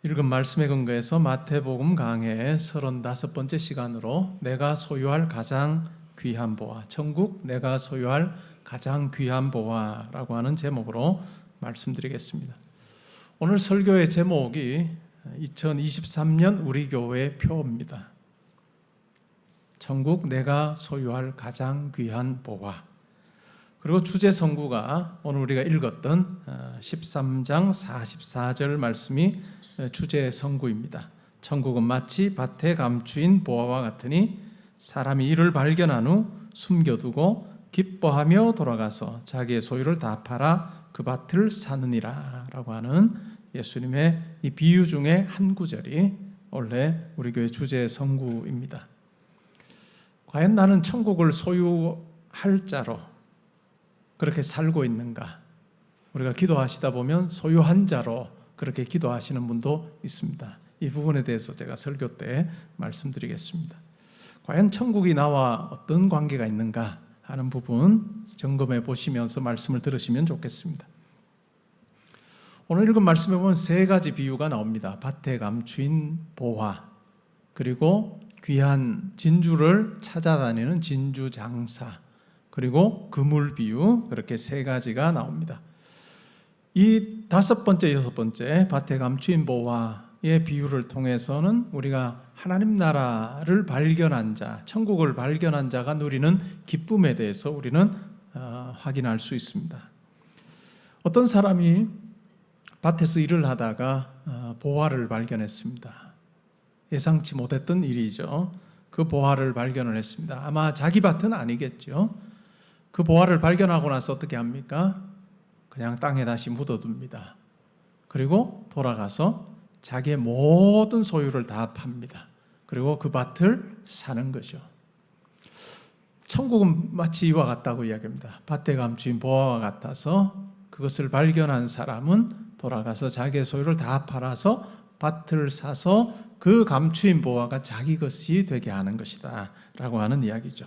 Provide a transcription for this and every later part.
읽은 말씀에 근거해서 마태복음 강해 35번째 시간으로 내가 소유할 가장 귀한 보화, 천국 내가 소유할 가장 귀한 보화라고 하는 제목으로 말씀드리겠습니다. 오늘 설교의 제목이 2023년 우리 교회의 표입니다. 천국 내가 소유할 가장 귀한 보화. 그리고 주제 성구가 오늘 우리가 읽었던 13장 44절 말씀이 주제 성구입니다. 천국은 마치 밭에 감추인 보화와 같으니 사람이 이를 발견한 후 숨겨두고 기뻐하며 돌아가서 자기의 소유를 다 팔아 그 밭을 사느니라 라고 하는 예수님의 이 비유 중에 한 구절이 원래 우리 교회 주제 성구입니다. 과연 나는 천국을 소유할 자로 그렇게 살고 있는가? 우리가 기도하시다 보면 소유한 자로 그렇게 기도하시는 분도 있습니다. 이 부분에 대해서 제가 설교 때 말씀드리겠습니다. 과연 천국이 나와 어떤 관계가 있는가 하는 부분 점검해 보시면서 말씀을 들으시면 좋겠습니다. 오늘 읽은 말씀에 보면 세 가지 비유가 나옵니다. 밭에 감추인 보화, 그리고 귀한 진주를 찾아다니는 진주 장사, 그리고 그물 비유, 그렇게 세 가지가 나옵니다. 이 다섯 번째, 여섯 번째 밭에 감추인 보화의 비유를 통해서는 우리가 하나님 나라를 발견한 자, 천국을 발견한 자가 누리는 기쁨에 대해서 우리는 확인할 수 있습니다. 어떤 사람이 밭에서 일을 하다가 보화를 발견했습니다. 예상치 못했던 일이죠. 그 보화를 발견을 했습니다. 아마 자기 밭은 아니겠죠. 그 보화를 발견하고 나서 어떻게 합니까? 그냥 땅에 다시 묻어둡니다. 그리고 돌아가서 자기의 모든 소유를 다 팝니다. 그리고 그 밭을 사는 거죠. 천국은 마치 이와 같다고 이야기합니다. 밭에 감추인 보화와 같아서 그것을 발견한 사람은 돌아가서 자기의 소유를 다 팔아서 밭을 사서 그 감추인 보화가 자기 것이 되게 하는 것이다 라고 하는 이야기죠.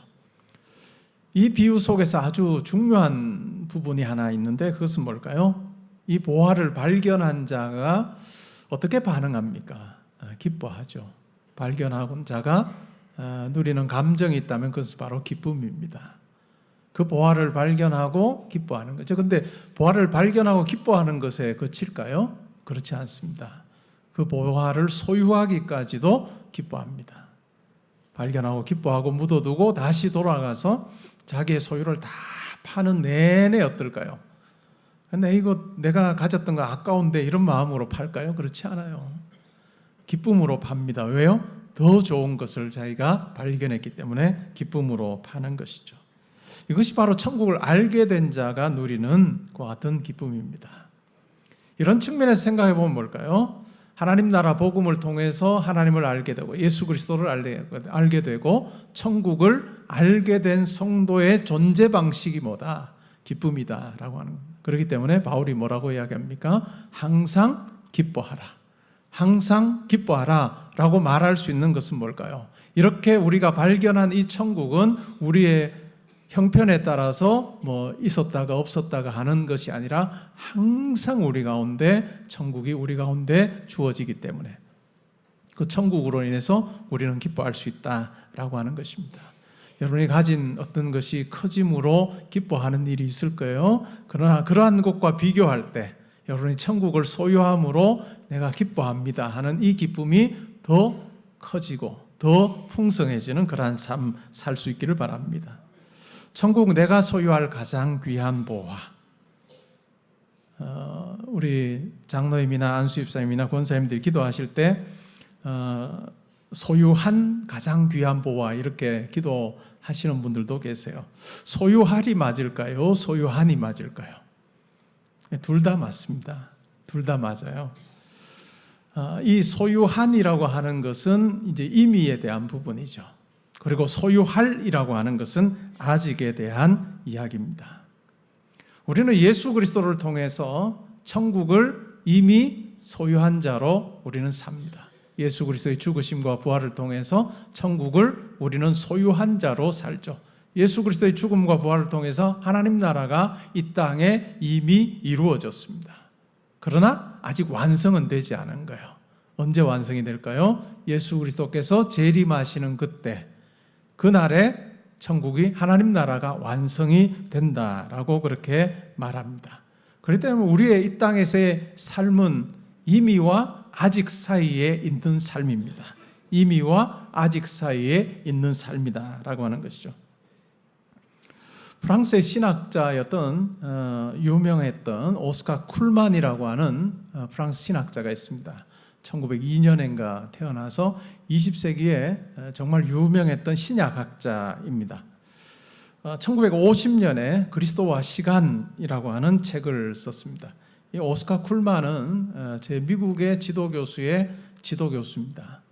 이 비유 속에서 아주 중요한 부분이 하나 있는데 그것은 뭘까요? 이 보화를 발견한 자가 어떻게 반응합니까? 기뻐하죠. 발견한 자가 누리는 감정이 있다면 그것은 바로 기쁨입니다. 그 보화를 발견하고 기뻐하는 거죠. 그런데 보화를 발견하고 기뻐하는 것에 그칠까요? 그렇지 않습니다. 그 보화를 소유하기까지도 기뻐합니다. 발견하고 기뻐하고 묻어두고 다시 돌아가서 자기의 소유를 다 파는 내내 어떨까요? 근데 이거 내가 가졌던 거 아까운데 이런 마음으로 팔까요? 그렇지 않아요. 기쁨으로 팝니다. 왜요? 더 좋은 것을 자기가 발견했기 때문에 기쁨으로 파는 것이죠. 이것이 바로 천국을 알게 된 자가 누리는 그 같은 기쁨입니다. 이런 측면에서 생각해 보면 뭘까요? 하나님 나라 복음을 통해서 하나님을 알게 되고 예수 그리스도를 알게 되고 천국을 알게 된 성도의 존재 방식이 뭐다? 기쁨이다라고 하는 겁니다. 그렇기 때문에 바울이 뭐라고 이야기합니까? 항상 기뻐하라. 항상 기뻐하라 라고 말할 수 있는 것은 뭘까요? 이렇게 우리가 발견한 이 천국은 우리의 형편에 따라서 있었다가 없었다가 하는 것이 아니라 항상 우리 가운데 천국이 우리 가운데 주어지기 때문에 그 천국으로 인해서 우리는 기뻐할 수 있다라고 하는 것입니다. 여러분이 가진 어떤 것이 커짐으로 기뻐하는 일이 있을 거예요. 그러나 그러한 것과 비교할 때 여러분이 천국을 소유함으로 내가 기뻐합니다 하는 이 기쁨이 더 커지고 더 풍성해지는 그러한 삶 살 수 있기를 바랍니다. 천국 내가 소유할 가장 귀한 보화. 우리 장로님이나 안수집사님이나 권사님들이 기도하실 때 소유한 가장 귀한 보화 이렇게 기도하시는 분들도 계세요. 소유할이 맞을까요? 소유한이 맞을까요? 둘 다 맞습니다. 둘 다 맞아요. 이 소유한이라고 하는 것은 이제 임의에 대한 부분이죠. 그리고 소유할이라고 하는 것은 아직에 대한 이야기입니다. 우리는 예수 그리스도를 통해서 천국을 이미 소유한 자로 우리는 삽니다. 예수 그리스도의 죽으심과 부활을 통해서 천국을 우리는 소유한 자로 살죠. 예수 그리스도의 죽음과 부활을 통해서 하나님 나라가 이 땅에 이미 이루어졌습니다. 그러나 아직 완성은 되지 않은 거예요. 언제 완성이 될까요? 예수 그리스도께서 재림하시는 그때, 그날에 천국이 하나님 나라가 완성이 된다라고 그렇게 말합니다. 그렇기 때문에 우리의 이 땅에서의 삶은 이미와 아직 사이에 있는 삶입니다. 이미와 아직 사이에 있는 삶이다라고 하는 것이죠. 프랑스의 신학자였던 유명했던 오스카 쿨만이라고 하는 프랑스 신학자가 있습니다. 1902년인가 태어나서 20세기에 정말 유명했던 신약학자입니다. 1950년에 그리스도와 시간이라고 하는 책을 썼습니다. 이 오스카 쿨만은 제 미국의 지도교수의 지도교수입니다.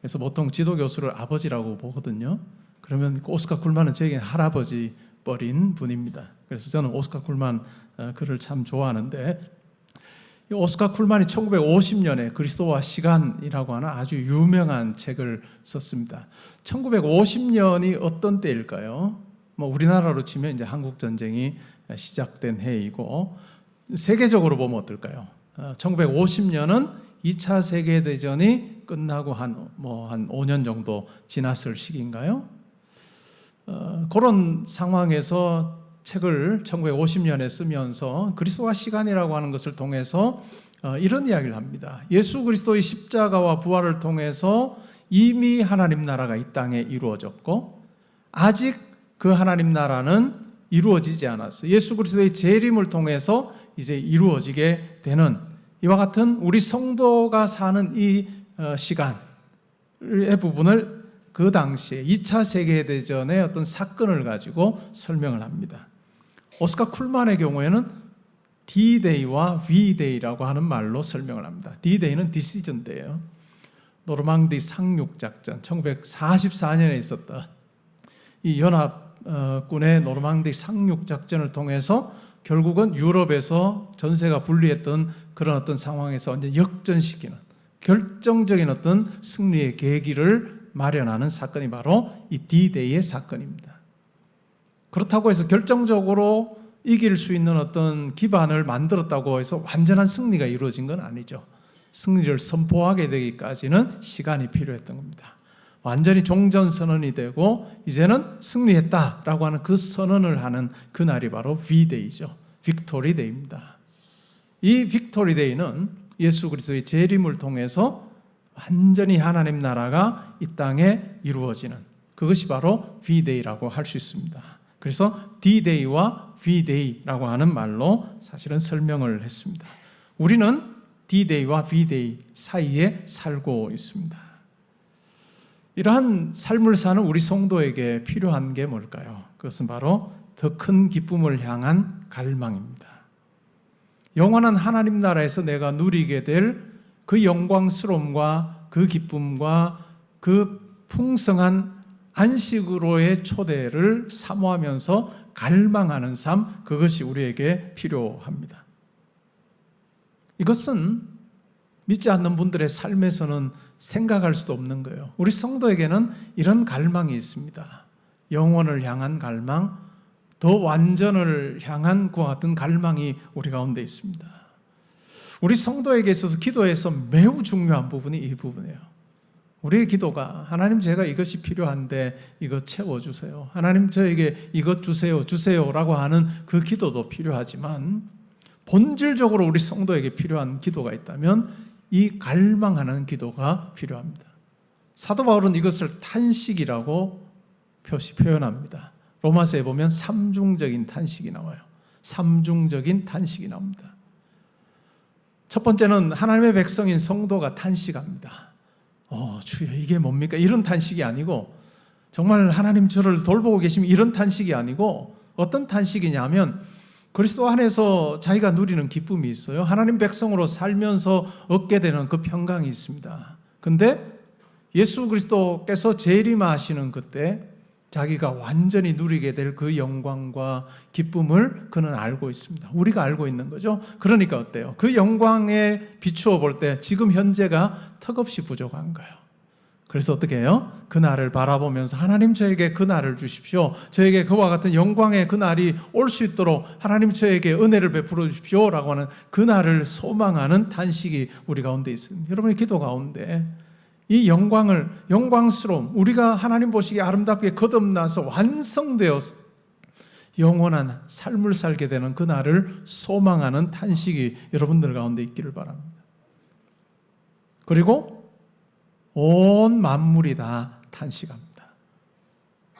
그래서 보통 지도교수를 아버지라고 보거든요. 그러면 오스카 쿨만은 저에게는 할아버지 뻘인 분입니다. 그래서 저는 오스카 쿨만 글을 참 좋아하는데, 이 오스카 쿨만이 1950년에 그리스도와 시간이라고 하는 아주 유명한 책을 썼습니다. 1950년이 어떤 때일까요? 우리나라로 치면 이제 한국 전쟁이 시작된 해이고, 세계적으로 보면 어떨까요? 1950년은 2차 세계대전이 끝나고 한 5년 정도 지났을 시기인가요? 그런 상황에서 책을 1950년에 쓰면서 그리스도와 시간이라고 하는 것을 통해서 이런 이야기를 합니다. 예수 그리스도의 십자가와 부활을 통해서 이미 하나님 나라가 이 땅에 이루어졌고, 아직 그 하나님 나라는 이루어지지 않았어요. 예수 그리스도의 재림을 통해서 이제 이루어지게 되는, 이와 같은 우리 성도가 사는 이 시간의 부분을 그 당시에 2차 세계대전의 어떤 사건을 가지고 설명을 합니다. 오스카 쿨만의 경우에는 D-Day와 V-Day라고 하는 말로 설명을 합니다. D-Day는 디시전 데이예요. 노르망디 상륙작전, 1944년에 있었다. 이 연합군의 노르망디 상륙작전을 통해서 결국은 유럽에서 전세가 분리했던 그런 어떤 상황에서 이제 역전시키는 결정적인 어떤 승리의 계기를 마련하는 사건이 바로 이 D-Day의 사건입니다. 그렇다고 해서 결정적으로 이길 수 있는 어떤 기반을 만들었다고 해서 완전한 승리가 이루어진 건 아니죠. 승리를 선포하게 되기까지는 시간이 필요했던 겁니다. 완전히 종전선언이 되고 이제는 승리했다라고 하는 그 선언을 하는 그날이 바로 V-Day죠. 빅토리 데이입니다. 이 빅토리 데이는 예수 그리스도의 재림을 통해서 완전히 하나님 나라가 이 땅에 이루어지는, 그것이 바로 V-Day라고 할 수 있습니다. 그래서 D-Day와 V-Day라고 하는 말로 사실은 설명을 했습니다. 우리는 D-Day와 V-Day 사이에 살고 있습니다. 이러한 삶을 사는 우리 성도에게 필요한 게 뭘까요? 그것은 바로 더 큰 기쁨을 향한 갈망입니다. 영원한 하나님 나라에서 내가 누리게 될 그 영광스러움과 그 기쁨과 그 풍성한 안식으로의 초대를 사모하면서 갈망하는 삶, 그것이 우리에게 필요합니다. 이것은 믿지 않는 분들의 삶에서는 생각할 수도 없는 거예요. 우리 성도에게는 이런 갈망이 있습니다. 영원을 향한 갈망, 더 완전을 향한 그와 같은 갈망이 우리 가운데 있습니다. 우리 성도에게 있어서 기도에서 매우 중요한 부분이 이 부분이에요. 우리의 기도가 하나님 제가 이것이 필요한데 이것 채워주세요. 하나님 저에게 이것 주세요라고 하는 그 기도도 필요하지만 본질적으로 우리 성도에게 필요한 기도가 있다면 이 갈망하는 기도가 필요합니다. 사도 바울은 이것을 탄식이라고 표현합니다. 로마서에 보면 삼중적인 탄식이 나와요. 삼중적인 탄식이 나옵니다. 첫 번째는 하나님의 백성인 성도가 탄식합니다. 주여 이게 뭡니까? 이런 탄식이 아니고, 정말 하나님 저를 돌보고 계시면 이런 탄식이 아니고, 어떤 탄식이냐면 그리스도 안에서 자기가 누리는 기쁨이 있어요. 하나님 백성으로 살면서 얻게 되는 그 평강이 있습니다. 근데 예수 그리스도께서 재림하시는 그때 자기가 완전히 누리게 될 그 영광과 기쁨을 그는 알고 있습니다. 우리가 알고 있는 거죠. 그러니까 어때요? 그 영광에 비추어 볼 때 지금 현재가 턱없이 부족한 거예요. 그래서 어떻게 해요? 그날을 바라보면서 하나님 저에게 그날을 주십시오. 저에게 그와 같은 영광의 그날이 올 수 있도록 하나님 저에게 은혜를 베풀어 주십시오 라고 하는 그날을 소망하는 탄식이 우리 가운데 있습니다. 여러분의 기도 가운데 이 영광스러움, 우리가 하나님 보시기에 아름답게 거듭나서 완성되어서 영원한 삶을 살게 되는 그날을 소망하는 탄식이 여러분들 가운데 있기를 바랍니다. 그리고 온 만물이 다 탄식합니다.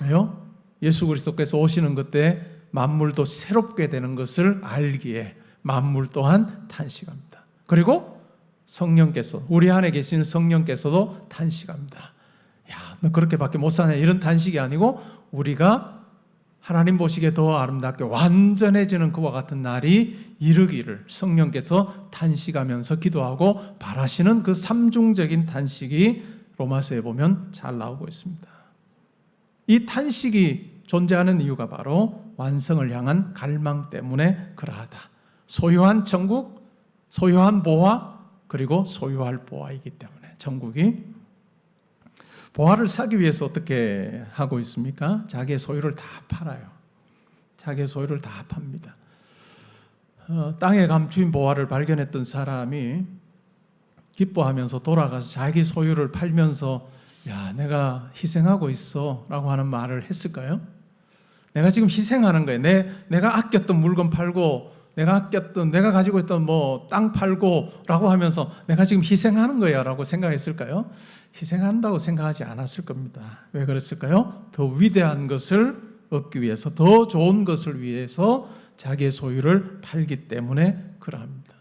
왜요? 예수 그리스도께서 오시는 그때 만물도 새롭게 되는 것을 알기에 만물 또한 탄식합니다. 그리고 성령께서, 우리 안에 계시는 성령께서도 탄식합니다. 야, 너 그렇게밖에 못 사냐, 이런 탄식이 아니고 우리가 하나님 보시기에 더 아름답게 완전해지는 그와 같은 날이 이르기를 성령께서 탄식하면서 기도하고 바라시는 그 삼중적인 탄식이 로마서에 보면 잘 나오고 있습니다. 이 탄식이 존재하는 이유가 바로 완성을 향한 갈망 때문에 그러하다. 소유한 천국, 소유한 보화, 그리고 소유할 보화이기 때문에 천국이 보화를 사기 위해서 어떻게 하고 있습니까? 자기의 소유를 다 팔아요. 자기의 소유를 다 팝니다. 땅에 감추인 보화를 발견했던 사람이 기뻐하면서 돌아가서 자기 소유를 팔면서 야, 내가 희생하고 있어 라고 하는 말을 했을까요? 내가 지금 희생하는 거예요. 내가 아꼈던 물건 팔고 내가 가지고 있던 땅 팔고 라고 하면서 내가 지금 희생하는 거야 라고 생각했을까요? 희생한다고 생각하지 않았을 겁니다. 왜 그랬을까요? 더 위대한 것을 얻기 위해서, 더 좋은 것을 위해서 자기의 소유를 팔기 때문에 그러합니다.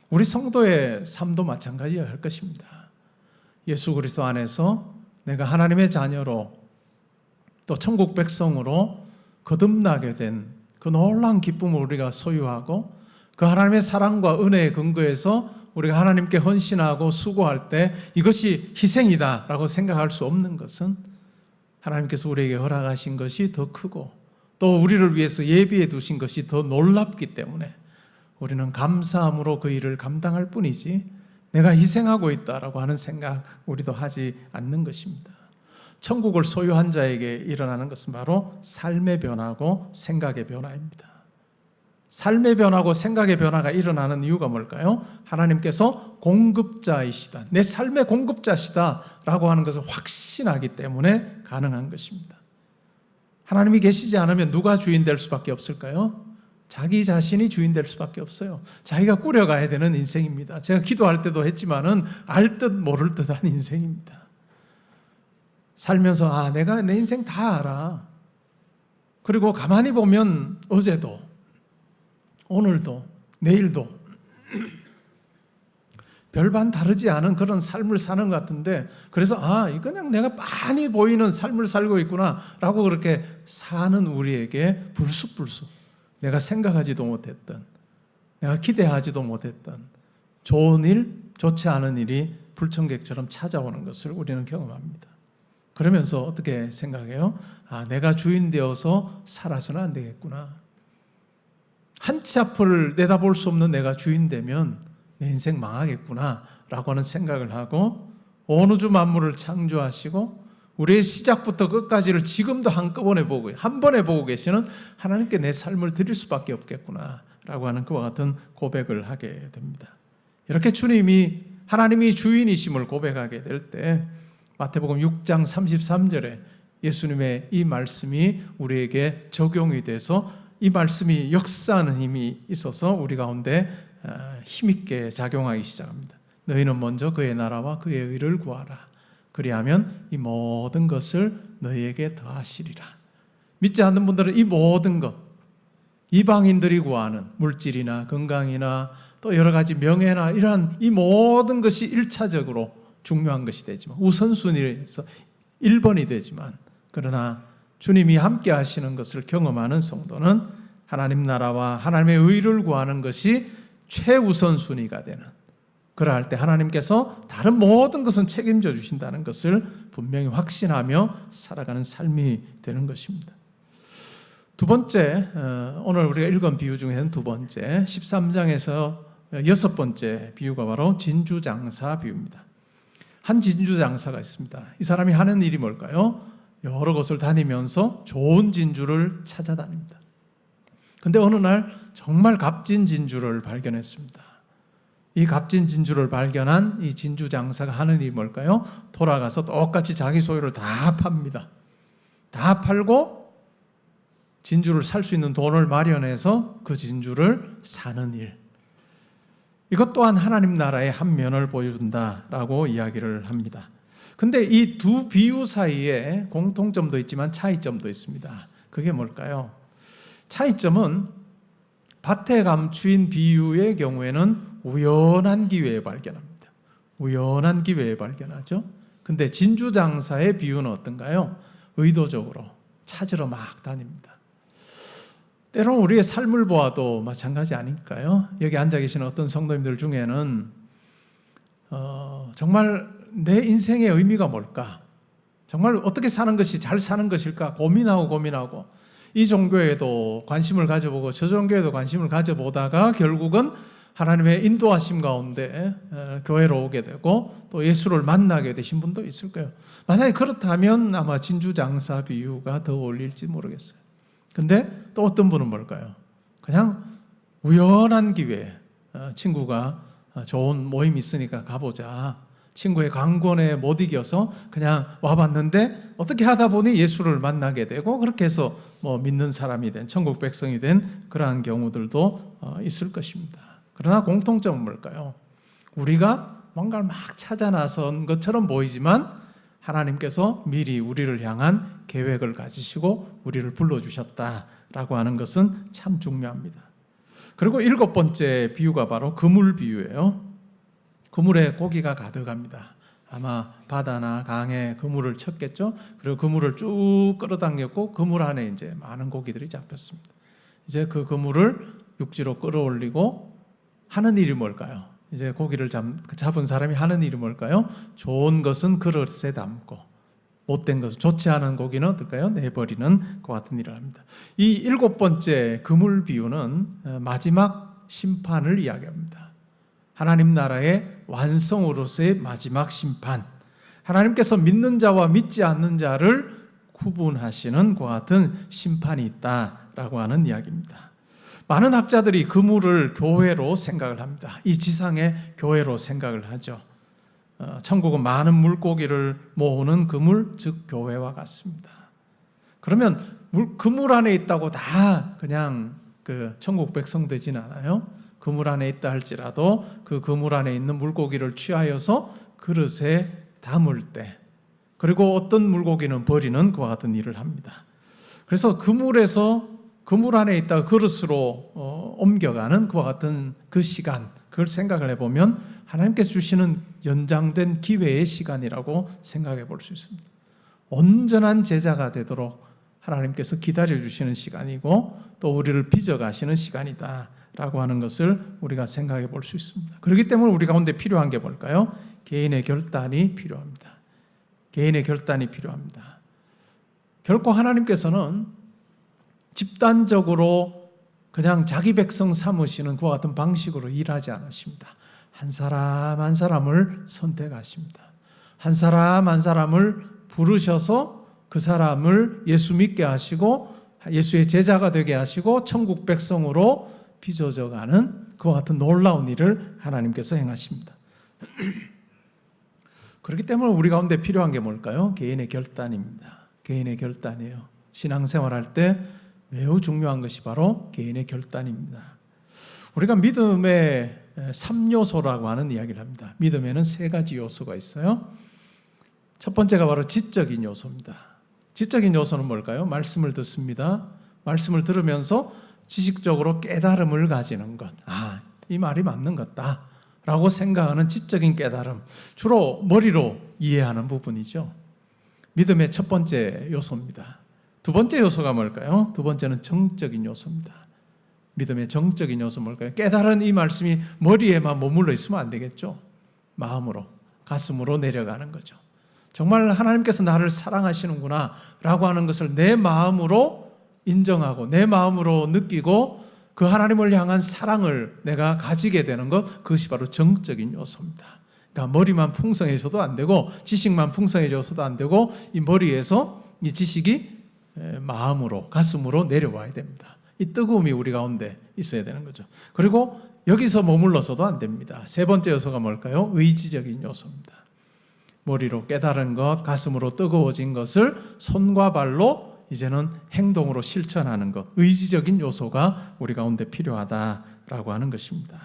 우리 성도의 삶도 마찬가지여야 할 것입니다. 예수 그리스도 안에서 내가 하나님의 자녀로 또 천국 백성으로 거듭나게 된 그 놀라운 기쁨을 우리가 소유하고 그 하나님의 사랑과 은혜의 근거에서 우리가 하나님께 헌신하고 수고할 때 이것이 희생이다 라고 생각할 수 없는 것은 하나님께서 우리에게 허락하신 것이 더 크고 또 우리를 위해서 예비해 두신 것이 더 놀랍기 때문에 우리는 감사함으로 그 일을 감당할 뿐이지 내가 희생하고 있다라고 하는 생각 우리도 하지 않는 것입니다. 천국을 소유한 자에게 일어나는 것은 바로 삶의 변화고 생각의 변화입니다. 삶의 변화고 생각의 변화가 일어나는 이유가 뭘까요? 하나님께서 공급자이시다, 내 삶의 공급자시다 라고 하는 것을 확신하기 때문에 가능한 것입니다. 하나님이 계시지 않으면 누가 주인 될 수밖에 없을까요? 자기 자신이 주인 될 수밖에 없어요. 자기가 꾸려가야 되는 인생입니다. 제가 기도할 때도 했지만은 알 듯 모를 듯한 인생입니다. 살면서 내가 내 인생 다 알아. 그리고 가만히 보면 어제도 오늘도 내일도 별반 다르지 않은 그런 삶을 사는 것 같은데 그래서 그냥 내가 많이 보이는 삶을 살고 있구나 라고 그렇게 사는 우리에게 불쑥불쑥 내가 생각하지도 못했던, 내가 기대하지도 못했던 좋은 일, 좋지 않은 일이 불청객처럼 찾아오는 것을 우리는 경험합니다. 그러면서 어떻게 생각해요? 내가 주인 되어서 살아서는 안 되겠구나. 한 치 앞을 내다볼 수 없는 내가 주인 되면 내 인생 망하겠구나 라고 하는 생각을 하고 온 우주 만물을 창조하시고 우리의 시작부터 끝까지를 지금도 한 번에 보고 계시는 하나님께 내 삶을 드릴 수밖에 없겠구나 라고 하는 그와 같은 고백을 하게 됩니다. 이렇게 하나님이 주인이심을 고백하게 될 때 마태복음 6장 33절에 예수님의 이 말씀이 우리에게 적용이 돼서 이 말씀이 역사하는 힘이 있어서 우리 가운데 힘있게 작용하기 시작합니다. 너희는 먼저 그의 나라와 그의 의를 구하라. 그리하면 이 모든 것을 너희에게 더하시리라. 믿지 않는 분들은 이 모든 것, 이방인들이 구하는 물질이나 건강이나 또 여러 가지 명예나 이러한 이 모든 것이 1차적으로 중요한 것이 되지만 우선순위에서 1번이 되지만 그러나 주님이 함께 하시는 것을 경험하는 성도는 하나님 나라와 하나님의 의를 구하는 것이 최우선순위가 되는, 그러할 때 하나님께서 다른 모든 것은 책임져 주신다는 것을 분명히 확신하며 살아가는 삶이 되는 것입니다. 두 번째, 오늘 우리가 읽은 비유 중에는 두 번째 13장에서 여섯 번째 비유가 바로 진주장사 비유입니다. 한 진주 장사가 있습니다. 이 사람이 하는 일이 뭘까요? 여러 곳을 다니면서 좋은 진주를 찾아다닙니다. 근데 어느 날 정말 값진 진주를 발견했습니다. 이 값진 진주를 발견한 이 진주 장사가 하는 일이 뭘까요? 돌아가서 똑같이 자기 소유를 다 팝니다. 다 팔고 진주를 살 수 있는 돈을 마련해서 그 진주를 사는 일. 이것 또한 하나님 나라의 한 면을 보여준다라고 이야기를 합니다. 근데 이 두 비유 사이에 공통점도 있지만 차이점도 있습니다. 그게 뭘까요? 차이점은 밭에 감추인 비유의 경우에는 우연한 기회에 발견합니다. 우연한 기회에 발견하죠. 근데 진주 장사의 비유는 어떤가요? 의도적으로 찾으러 막 다닙니다. 때로는 우리의 삶을 보아도 마찬가지 아닐까요? 여기 앉아 계시는 어떤 성도님들 중에는 정말 내 인생의 의미가 뭘까? 정말 어떻게 사는 것이 잘 사는 것일까? 고민하고 이 종교에도 관심을 가져보고 저 종교에도 관심을 가져보다가 결국은 하나님의 인도하심 가운데 교회로 오게 되고 또 예수를 만나게 되신 분도 있을 거예요. 만약에 그렇다면 아마 진주장사 비유가 더 어울릴지 모르겠어요. 근데 또 어떤 분은 뭘까요? 그냥 우연한 기회에 친구가 좋은 모임이 있으니까 가보자. 친구의 강권에 못 이겨서 그냥 와봤는데 어떻게 하다 보니 예수를 만나게 되고 그렇게 해서 믿는 사람이 된 천국 백성이 된 그러한 경우들도 있을 것입니다. 그러나 공통점은 뭘까요? 우리가 뭔가를 막 찾아 나선 것처럼 보이지만 하나님께서 미리 우리를 향한 계획을 가지시고 우리를 불러주셨다라고 하는 것은 참 중요합니다. 그리고 7번째 비유가 바로 그물 비유예요. 그물에 고기가 가득합니다. 아마 바다나 강에 그물을 쳤겠죠. 그리고 그물을 쭉 끌어당겼고 그물 안에 이제 많은 고기들이 잡혔습니다. 이제 그 그물을 육지로 끌어올리고 하는 일이 뭘까요? 이제 고기를 잡은 사람이 하는 일이 뭘까요? 좋은 것은 그릇에 담고 못된 것은 좋지 않은 고기는 어떨까요? 내버리는 것 같은 일을 합니다. 이 7번째 그물 비유는 마지막 심판을 이야기합니다. 하나님 나라의 완성으로서의 마지막 심판. 하나님께서 믿는 자와 믿지 않는 자를 구분하시는 것 같은 심판이 있다라고 하는 이야기입니다. 많은 학자들이 그물을 교회로 생각을 합니다. 이 지상의 교회로 생각을 하죠. 천국은 많은 물고기를 모으는 그물, 즉 교회와 같습니다. 그러면 그물 안에 있다고 다 그냥 그 천국 백성 되진 않아요. 그물 안에 있다 할지라도 그 그물 안에 있는 물고기를 취하여서 그릇에 담을 때, 그리고 어떤 물고기는 버리는 그와 같은 일을 합니다. 그래서 그물 안에 있다가 그릇으로 옮겨가는 그와 같은 그 시간, 그걸 생각을 해보면 하나님께서 주시는 연장된 기회의 시간이라고 생각해 볼 수 있습니다. 온전한 제자가 되도록 하나님께서 기다려주시는 시간이고 또 우리를 빚어가시는 시간이다라고 하는 것을 우리가 생각해 볼 수 있습니다. 그렇기 때문에 우리 가운데 필요한 게 뭘까요? 개인의 결단이 필요합니다. 개인의 결단이 필요합니다. 결코 하나님께서는 집단적으로 그냥 자기 백성 삼으시는 그와 같은 방식으로 일하지 않으십니다. 한 사람 한 사람을 선택하십니다. 한 사람 한 사람을 부르셔서 그 사람을 예수 믿게 하시고 예수의 제자가 되게 하시고 천국 백성으로 빚어져가는 그와 같은 놀라운 일을 하나님께서 행하십니다. 그렇기 때문에 우리 가운데 필요한 게 뭘까요? 개인의 결단입니다. 개인의 결단이에요. 신앙생활할 때 매우 중요한 것이 바로 개인의 결단입니다. 우리가 믿음의 3요소라고 하는 이야기를 합니다. 믿음에는 3가지 요소가 있어요. 첫 번째가 바로 지적인 요소입니다. 지적인 요소는 뭘까요? 말씀을 듣습니다. 말씀을 들으면서 지식적으로 깨달음을 가지는 것. 이 말이 맞는 것다 라고 생각하는 지적인 깨달음. 주로 머리로 이해하는 부분이죠. 믿음의 첫 번째 요소입니다. 두 번째 요소가 뭘까요? 두 번째는 정적인 요소입니다. 믿음의 정적인 요소 뭘까요? 깨달은 이 말씀이 머리에만 머물러 있으면 안 되겠죠. 마음으로, 가슴으로 내려가는 거죠. 정말 하나님께서 나를 사랑하시는구나 라고 하는 것을 내 마음으로 인정하고 내 마음으로 느끼고 그 하나님을 향한 사랑을 내가 가지게 되는 것, 그것이 바로 정적인 요소입니다. 그러니까 머리만 풍성해져도 안 되고 지식만 풍성해져서도 안 되고 이 머리에서 이 지식이 마음으로 가슴으로 내려와야 됩니다. 이 뜨거움이 우리 가운데 있어야 되는 거죠. 그리고 여기서 머물러서도 안 됩니다. 세 번째 요소가 뭘까요? 의지적인 요소입니다. 머리로 깨달은 것, 가슴으로 뜨거워진 것을 손과 발로 이제는 행동으로 실천하는 것, 의지적인 요소가 우리 가운데 필요하다라고 하는 것입니다.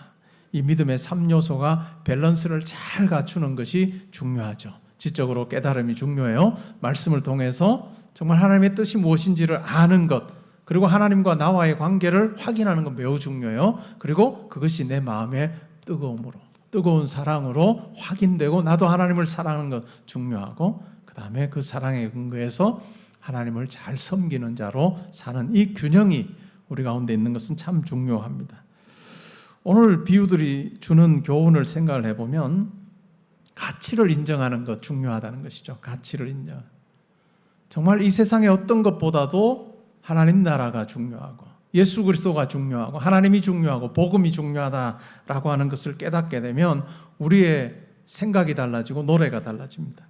이 믿음의 3요소가 밸런스를 잘 갖추는 것이 중요하죠. 지적으로 깨달음이 중요해요. 말씀을 통해서 정말 하나님의 뜻이 무엇인지를 아는 것, 그리고 하나님과 나와의 관계를 확인하는 건 매우 중요해요. 그리고 그것이 내 마음의 뜨거운 사랑으로 확인되고 나도 하나님을 사랑하는 것 중요하고, 그 다음에 그 사랑에 근거해서 하나님을 잘 섬기는 자로 사는 이 균형이 우리 가운데 있는 것은 참 중요합니다. 오늘 비유들이 주는 교훈을 생각을 해보면 가치를 인정하는 것 중요하다는 것이죠. 가치를 인정. 정말 이 세상의 어떤 것보다도 하나님 나라가 중요하고 예수 그리스도가 중요하고 하나님이 중요하고 복음이 중요하다라고 하는 것을 깨닫게 되면 우리의 생각이 달라지고 노래가 달라집니다.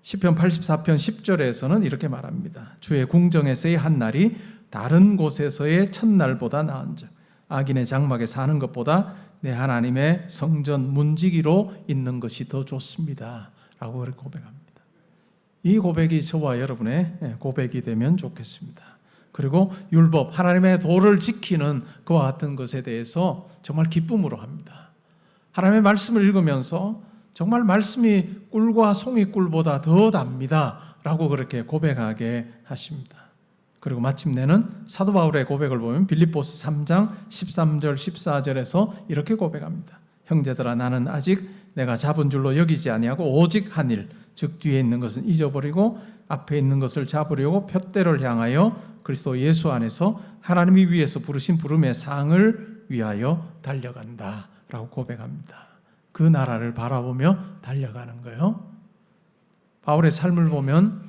시편 84편 10절에서는 이렇게 말합니다. 주의 궁정에서의 한 날이 다른 곳에서의 첫날보다 나은즉 악인의 장막에 사는 것보다 내 하나님의 성전 문지기로 있는 것이 더 좋습니다 라고 그렇게 고백합니다. 이 고백이 저와 여러분의 고백이 되면 좋겠습니다. 그리고 율법, 하나님의 도를 지키는 그와 같은 것에 대해서 정말 기쁨으로 합니다. 하나님의 말씀을 읽으면서 정말 말씀이 꿀과 송이꿀보다 더 답니다 라고 그렇게 고백하게 하십니다. 그리고 마침내는 사도 바울의 고백을 보면 빌립보서 3장 13절 14절에서 이렇게 고백합니다. 형제들아 나는 아직 내가 잡은 줄로 여기지 아니하고 오직 한 일, 즉 뒤에 있는 것은 잊어버리고 앞에 있는 것을 잡으려고 푯대를 향하여 그리스도 예수 안에서 하나님이 위에서 부르신 부름의 상을 위하여 달려간다 라고 고백합니다. 그 나라를 바라보며 달려가는 거예요. 바울의 삶을 보면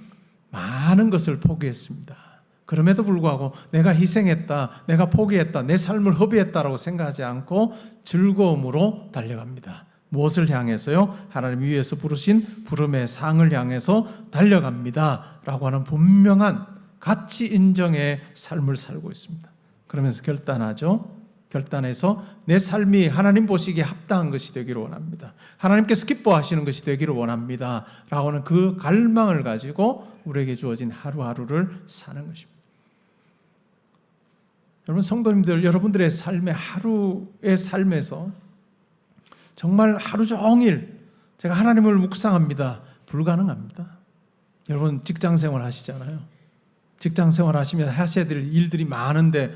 많은 것을 포기했습니다. 그럼에도 불구하고 내가 희생했다, 내가 포기했다, 내 삶을 허비했다라고 생각하지 않고 즐거움으로 달려갑니다. 무엇을 향해서요? 하나님 위에서 부르신 부름의 상을 향해서 달려갑니다 라고 하는 분명한 가치 인정의 삶을 살고 있습니다. 그러면서 결단하죠. 결단해서 내 삶이 하나님 보시기에 합당한 것이 되기를 원합니다. 하나님께서 기뻐하시는 것이 되기를 원합니다 라고 하는 그 갈망을 가지고 우리에게 주어진 하루하루를 사는 것입니다. 여러분 성도님들, 여러분들의 삶의 하루의 삶에서 정말 하루 종일 제가 하나님을 묵상합니다. 불가능합니다. 여러분 직장생활 하시잖아요. 직장생활 하시면 하셔야 될 일들이 많은데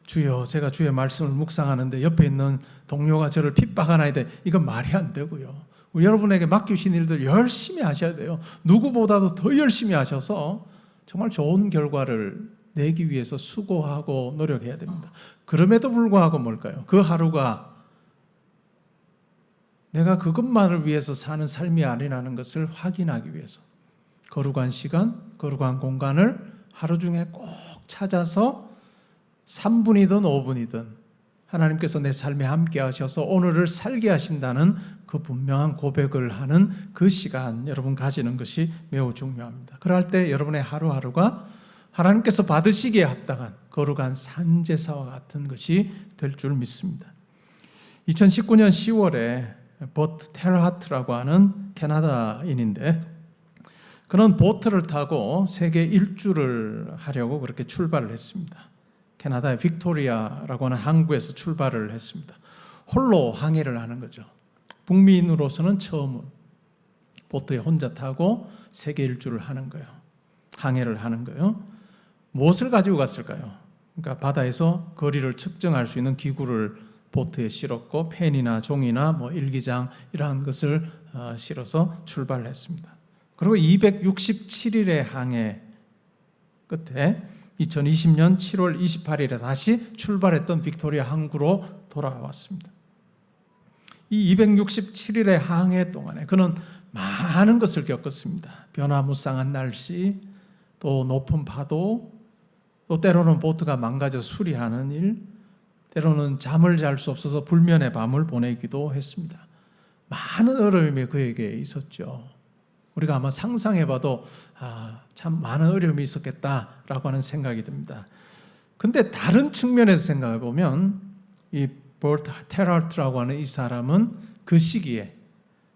주여 제가 주의 말씀을 묵상하는데 옆에 있는 동료가 저를 핍박하나이다. 이건 말이 안 되고요. 여러분에게 맡기신 일들 열심히 하셔야 돼요. 누구보다도 더 열심히 하셔서 정말 좋은 결과를 내기 위해서 수고하고 노력해야 됩니다. 그럼에도 불구하고 뭘까요? 그 하루가 내가 그것만을 위해서 사는 삶이 아니라는 것을 확인하기 위해서 거룩한 시간, 거룩한 공간을 하루 중에 꼭 찾아서 3분이든 5분이든 하나님께서 내 삶에 함께 하셔서 오늘을 살게 하신다는 그 분명한 고백을 하는 그 시간 여러분 가지는 것이 매우 중요합니다. 그럴 때 여러분의 하루하루가 하나님께서 받으시기에 합당한 거룩한 산제사와 같은 것이 될 줄 믿습니다. 2019년 10월에 버트 테러하트라고 하는 캐나다인인데 그는 보트를 타고 세계 일주를 하려고 그렇게 출발을 했습니다. 캐나다의 빅토리아라고 하는 항구에서 출발을 했습니다. 홀로 항해를 하는 거죠. 북미인으로서는 처음 보트에 혼자 타고 세계 일주를 하는 거예요. 항해를 하는 거예요. 무엇을 가지고 갔을까요? 그러니까 바다에서 거리를 측정할 수 있는 기구를 보트에 실었고 펜이나 종이나 일기장 이러한 것을 실어서 출발을 했습니다. 그리고 267일의 항해 끝에 2020년 7월 28일에 다시 출발했던 빅토리아 항구로 돌아왔습니다. 이 267일의 항해 동안에 그는 많은 것을 겪었습니다. 변화무쌍한 날씨, 또 높은 파도, 또 때로는 보트가 망가져 수리하는 일, 때로는 잠을 잘 수 없어서 불면의 밤을 보내기도 했습니다. 많은 어려움이 그에게 있었죠. 우리가 아마 상상해봐도 참 많은 어려움이 있었겠다라고 하는 생각이 듭니다. 근데 다른 측면에서 생각해보면 이 볼트 테라트라고 하는 이 사람은 그 시기에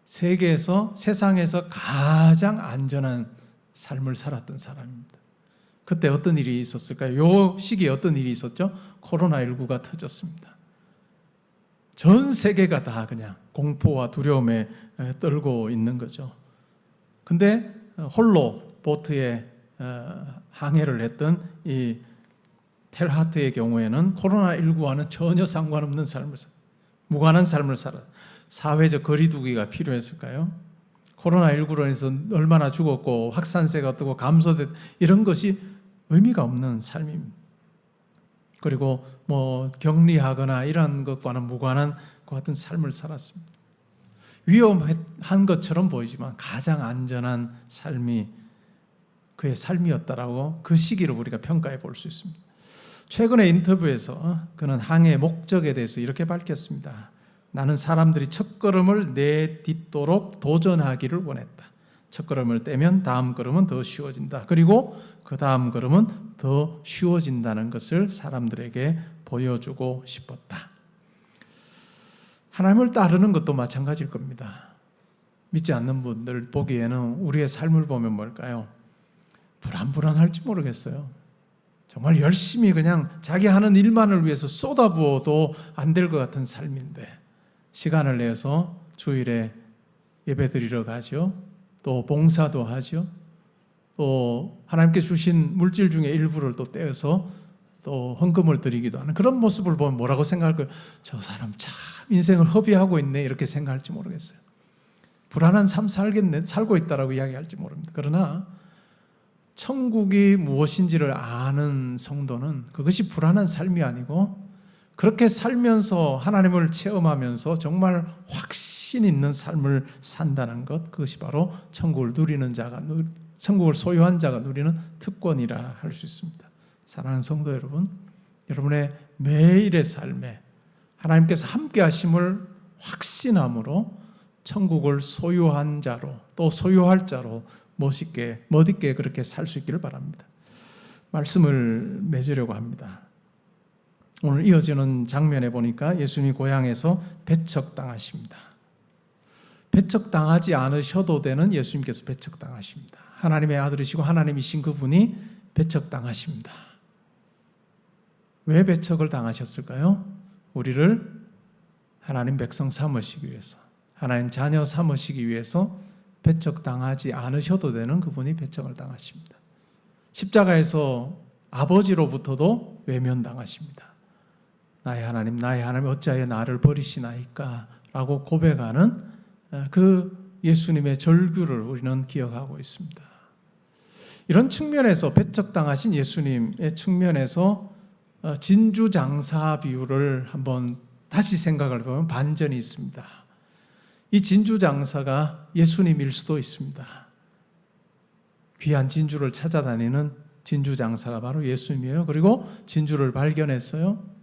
세상에서 가장 안전한 삶을 살았던 사람입니다. 그때 어떤 일이 있었을까요? 이 시기에 어떤 일이 있었죠? 코로나19가 터졌습니다. 전 세계가 다 그냥 공포와 두려움에 떨고 있는 거죠. 근데 홀로 보트에 항해를 했던 이 텔하트의 경우에는 코로나19와는 전혀 상관없는 삶을 무관한 삶을 살아. 사회적 거리두기가 필요했을까요? 코로나19로 인해서 얼마나 죽었고 확산세가 어떻고 감소됐 이런 것이 의미가 없는 삶입니다. 그리고 격리하거나 이런 것과는 무관한 그 같은 삶을 살았습니다. 위험한 것처럼 보이지만 가장 안전한 삶이 그의 삶이었다라고 그 시기를 우리가 평가해 볼 수 있습니다. 최근에 인터뷰에서 그는 항해의 목적에 대해서 이렇게 밝혔습니다. 나는 사람들이 첫걸음을 내딛도록 도전하기를 원했다. 첫걸음을 떼면 다음 걸음은 더 쉬워진다. 그리고 그 다음 걸음은 더 쉬워진다는 것을 사람들에게 보여주고 싶었다. 하나님을 따르는 것도 마찬가지일 겁니다. 믿지 않는 분들 보기에는 우리의 삶을 보면 뭘까요? 불안할지 모르겠어요. 정말 열심히 그냥 자기 하는 일만을 위해서 쏟아부어도 안 될 것 같은 삶인데 시간을 내서 주일에 예배드리러 가죠. 또 봉사도 하죠. 또 하나님께 주신 물질 중에 일부를 또 떼어서 또 헌금을 드리기도 하는 그런 모습을 보면 뭐라고 생각할 거예요? 저 사람 참 인생을 허비하고 있네 이렇게 생각할지 모르겠어요. 불안한 삶 살고 있다라고 이야기할지 모릅니다. 그러나 천국이 무엇인지를 아는 성도는 그것이 불안한 삶이 아니고 그렇게 살면서 하나님을 체험하면서 정말 확신 있는 삶을 산다는 것, 그것이 바로 천국을 천국을 소유한 자가 누리는 특권이라 할 수 있습니다. 사랑하는 성도 여러분, 여러분의 매일의 삶에 하나님께서 함께 하심을 확신함으로 천국을 소유한 자로 또 소유할 자로 멋있게 그렇게 살 수 있기를 바랍니다. 말씀을 맺으려고 합니다. 오늘 이어지는 장면에 보니까 예수님이 고향에서 배척당하십니다. 배척당하지 않으셔도 되는 예수님께서 배척당하십니다. 하나님의 아들이시고 하나님이신 그분이 배척당하십니다. 왜 배척을 당하셨을까요? 우리를 하나님 백성 삼으시기 위해서, 하나님 자녀 삼으시기 위해서 배척당하지 않으셔도 되는 그분이 배척을 당하십니다. 십자가에서 아버지로부터도 외면당하십니다. 나의 하나님 어찌하여 나를 버리시나이까? 라고 고백하는 그 예수님의 절규를 우리는 기억하고 있습니다. 이런 측면에서 배척당하신 예수님의 측면에서 진주장사 비유를 한번 다시 생각을 해보면 반전이 있습니다. 이 진주장사가 예수님일 수도 있습니다. 귀한 진주를 찾아다니는 진주장사가 바로 예수님이에요. 그리고 진주를 발견했어요.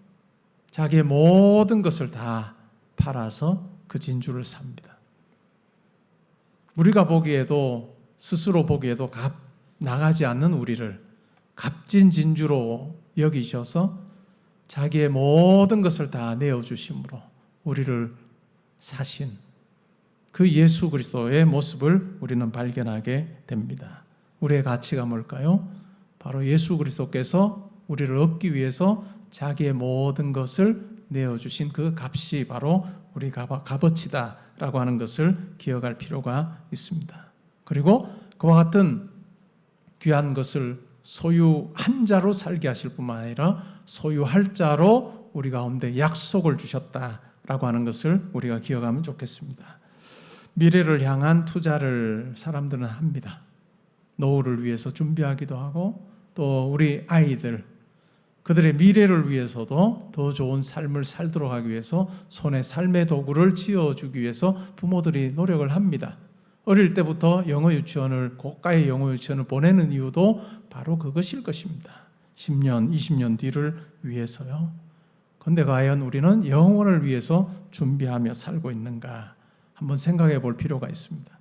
자기의 모든 것을 다 팔아서 그 진주를 삽니다. 우리가 보기에도 스스로 보기에도 나가지 않는 우리를 값진 진주로 여기셔서 자기의 모든 것을 다 내어주심으로 우리를 사신 그 예수 그리스도의 모습을 우리는 발견하게 됩니다. 우리의 가치가 뭘까요? 바로 예수 그리스도께서 우리를 얻기 위해서 자기의 모든 것을 내어주신 그 값이 바로 우리 값어치다라고 하는 것을 기억할 필요가 있습니다. 그리고 그와 같은 귀한 것을 소유한 자로 살게 하실 뿐만 아니라 소유할 자로 우리 가운데 약속을 주셨다라고 하는 것을 우리가 기억하면 좋겠습니다. 미래를 향한 투자를 사람들은 합니다. 노후를 위해서 준비하기도 하고 또 우리 아이들 그들의 미래를 위해서도 더 좋은 삶을 살도록 하기 위해서 손에 삶의 도구를 쥐어주기 위해서 부모들이 노력을 합니다. 어릴 때부터 고가의 영어 유치원을 보내는 이유도 바로 그것일 것입니다. 10년, 20년 뒤를 위해서요. 그런데 과연 우리는 영혼을 위해서 준비하며 살고 있는가? 한번 생각해 볼 필요가 있습니다.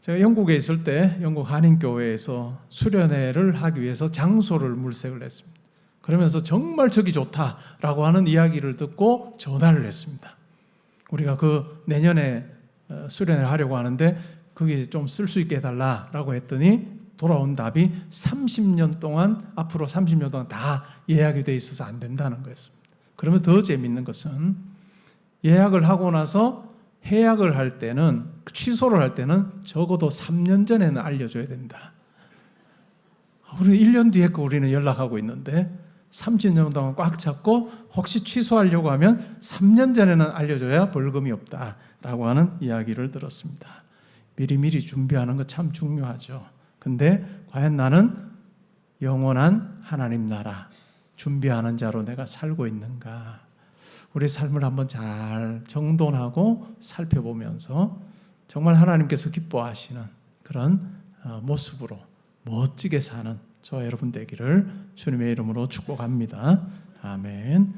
제가 영국에 있을 때 영국 한인교회에서 수련회를 하기 위해서 장소를 물색을 했습니다. 그러면서 정말 저기 좋다라고 하는 이야기를 듣고 전화를 했습니다. 우리가 그 내년에 수련회를 하려고 하는데 거기 좀 쓸 수 있게 해달라라고 했더니 돌아온 답이 30년 동안, 앞으로 30년 동안 다 예약이 돼 있어서 안 된다는 거였습니다. 그러면 더 재밌는 것은 예약을 하고 나서 해약을 할 때는, 취소를 할 때는 적어도 3년 전에는 알려줘야 된다. 우리는 1년 뒤에 거 우리는 연락하고 있는데 30년 동안 꽉 잡고 혹시 취소하려고 하면 3년 전에는 알려줘야 벌금이 없다라고 하는 이야기를 들었습니다. 미리미리 준비하는 거 참 중요하죠. 근데 과연 나는 영원한 하나님 나라 준비하는 자로 내가 살고 있는가? 우리 삶을 한번 잘 정돈하고 살펴보면서 정말 하나님께서 기뻐하시는 그런 모습으로 멋지게 사는 저와 여러분 되기를 주님의 이름으로 축복합니다. 아멘.